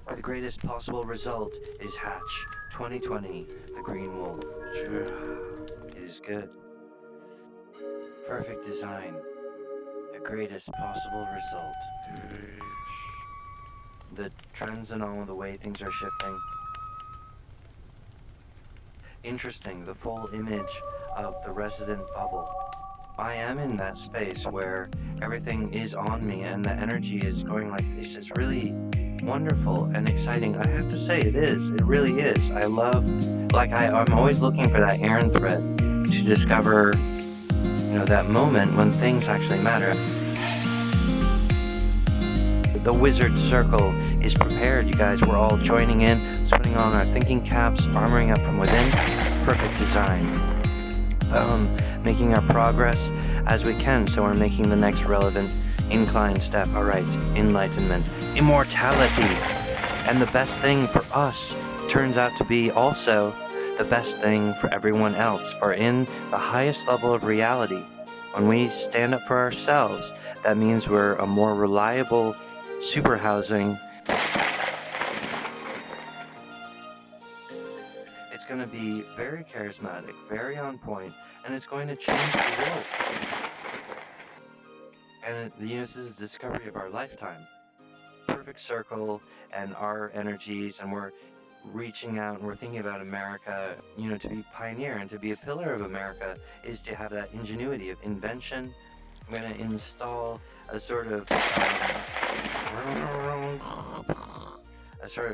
The greatest possible result is Hatch 2020, the Green Wolf. It is good. Perfect design, the greatest possible result. The trends and all the way things are shifting. Interesting, the full image of the resident bubble. I am in that space where everything is on me and the energy is going like this. Is really wonderful and exciting. I have to say it is. It really is. I love, I'm always looking for that errand thread to discover, that moment when things actually matter. The wizard circle is prepared, you guys. We're all joining in, putting on our thinking caps, armoring up from within. Perfect design. Making our progress as we can, so we're making the next relevant incline step. All right, enlightenment, immortality, and the best thing for us turns out to be also the best thing for everyone else. For in the highest level of reality, when we stand up for ourselves, that means we're a more reliable super housing. It's going to be very charismatic, very on point, and it's going to change the world. And this is the discovery of our lifetime. Perfect circle and our energies, and we're reaching out and we're thinking about America, to be pioneer and to be a pillar of America is to have that ingenuity of invention. I'm going to install a sort of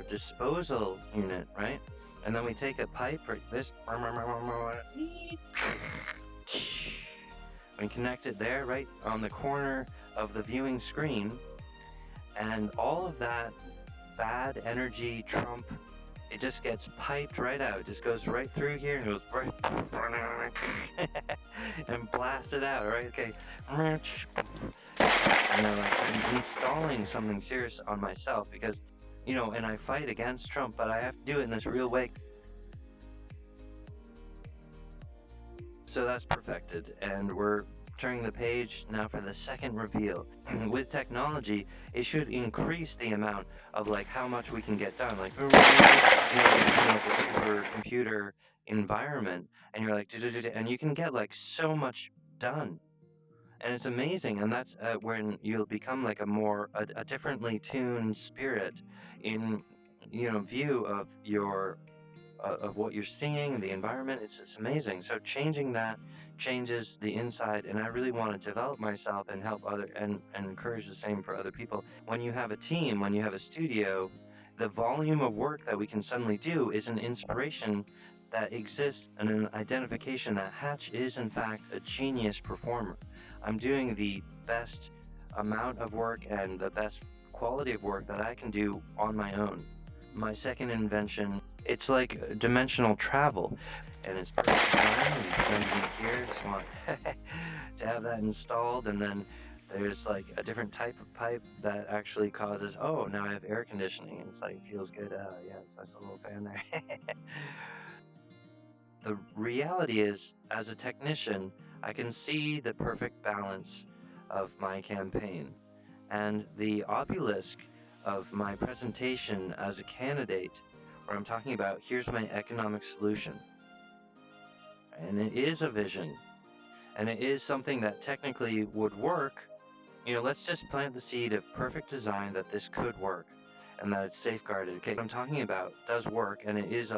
disposal unit, right? And then we take a pipe like this, we connect it there, right on the corner of the viewing screen, and all of that bad energy, Trump, it just gets piped right out. It just goes right through here and goes right and blasted out, right? Okay. I'm installing something serious on myself because, and I fight against Trump, but I have to do it in this real way. So that's perfected, and we're turning the page now for the second reveal. With technology, it should increase the amount of how much we can get done. Like a supercomputer environment, and you're like, and you can get so much done, and it's amazing. And that's when you'll become a more a differently tuned spirit in view of your of what you're seeing, the environment. It's amazing. So changing that changes the inside, and I really want to develop myself and help other and encourage the same for other people. When you have a team, when you have a studio, the volume of work that we can suddenly do is an inspiration that exists and an identification that Hatch is in fact a genius performer. I'm doing the best amount of work and the best quality of work that I can do on my own. My second invention, it's like dimensional travel, and it's perfect design. We presented it here. Just want to have that installed, and then there's a different type of pipe that actually causes. Oh, now I have air conditioning. It's feels good. Yes, that's a little fan there. The reality is, as a technician, I can see the perfect balance of my campaign, and the obelisk of my presentation as a candidate, where I'm talking about here's my economic solution. And it is a vision, and it is something that technically would work. Let's just plant the seed of perfect design that this could work and that it's safeguarded. Okay, what I'm talking about does work, and it is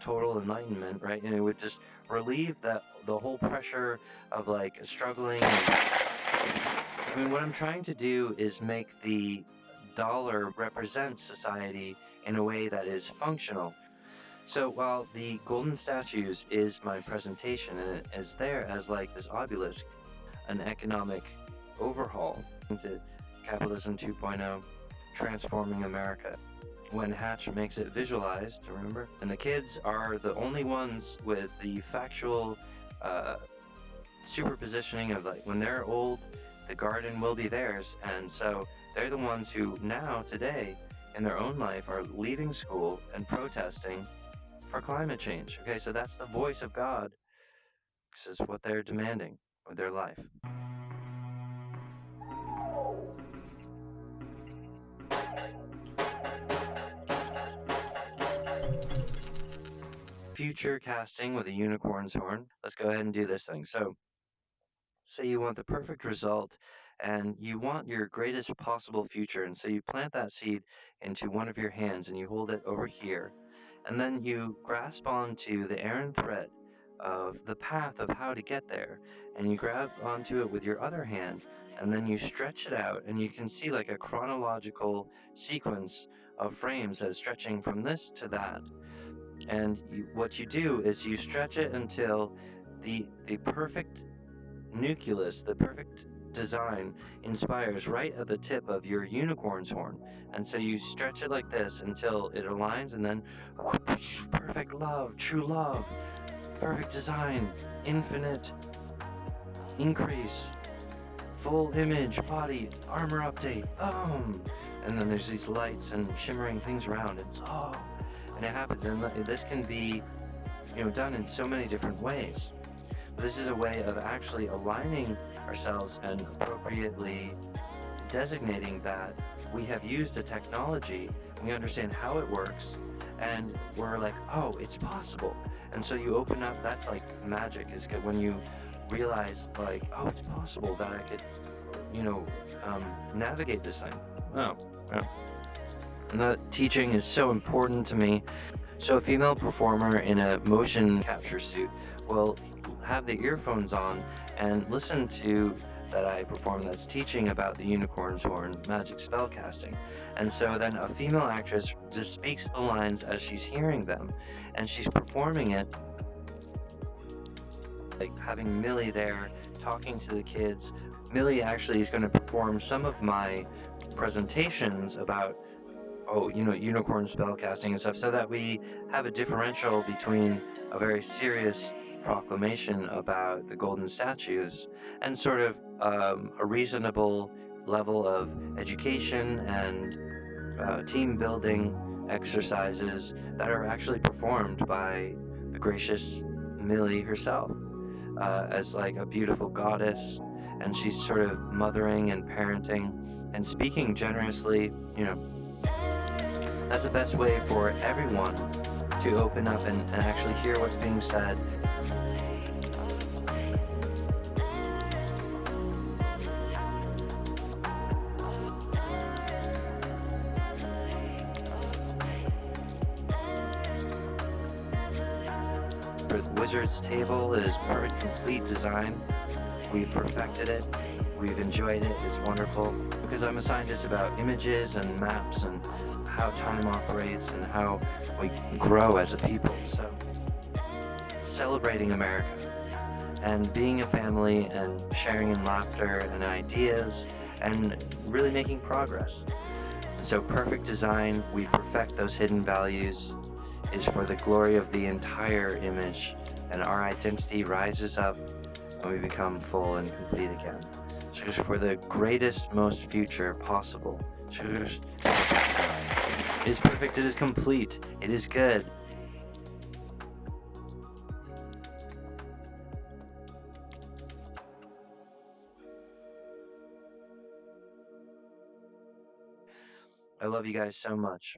total enlightenment, right? And it would just relieve the whole pressure of struggling. What I'm trying to do is make the dollar represent society in a way that is functional. So while the golden statues is my presentation, and it is there as this obelisk, an economic overhaul into capitalism 2.0, transforming America. When Hatch makes it visualized, remember? And the kids are the only ones with the factual superpositioning of when they're old, the garden will be theirs. And so they're the ones who now, today, in their own life are leaving school and protesting for climate change. Okay, so that's the voice of God. This is what they're demanding with their life. future casting with a unicorn's horn. Let's go ahead and do this thing. So, say you want the perfect result and you want your greatest possible future. And so you plant that seed into one of your hands and you hold it over here. And then you grasp onto the errand thread of the path of how to get there. And you grab onto it with your other hand. And then you stretch it out. And you can see like a chronological sequence of frames that's stretching from this to that. And what you do is you stretch it until the perfect nucleus, the perfect design, inspires right at the tip of your unicorn's horn. And so you stretch it like this until it aligns, and then whoosh, perfect love, true love, perfect design, infinite increase, full image, body, armor update, boom! And then there's these lights and shimmering things around, and oh, and it happens. And this can be, done in so many different ways. This is a way of actually aligning ourselves and appropriately designating that we have used a technology, we understand how it works, and we're like, oh, it's possible. And so you open up, that's like magic, is good when you realize like, oh, it's possible that I could, navigate this thing. Oh, yeah. And that teaching is so important to me. So a female performer in a motion capture suit will have the earphones on and listen to that I perform that's teaching about the unicorn's horn magic spell casting. And so then a female actress just speaks the lines as she's hearing them, and she's performing it like having Millie there talking to the kids. Millie actually is going to perform some of my presentations about unicorn spell casting and stuff, so that we have a differential between a very serious proclamation about the golden statues and sort of a reasonable level of education and team building exercises that are actually performed by the gracious Millie herself as like a beautiful goddess, and she's sort of mothering and parenting and speaking generously. That's the best way for everyone to open up and actually hear what's being said. The Wizard's Table is our complete design. We've perfected it. We've enjoyed it. It's wonderful. Because I'm a scientist about images and maps and how time operates and how we grow as a people. So celebrating America and being a family and sharing in laughter and ideas and really making progress. So perfect design, we perfect those hidden values, is for the glory of the entire image, and our identity rises up and we become full and complete again. So just for the greatest, most future possible. It is perfect, it is complete, it is good. I love you guys so much.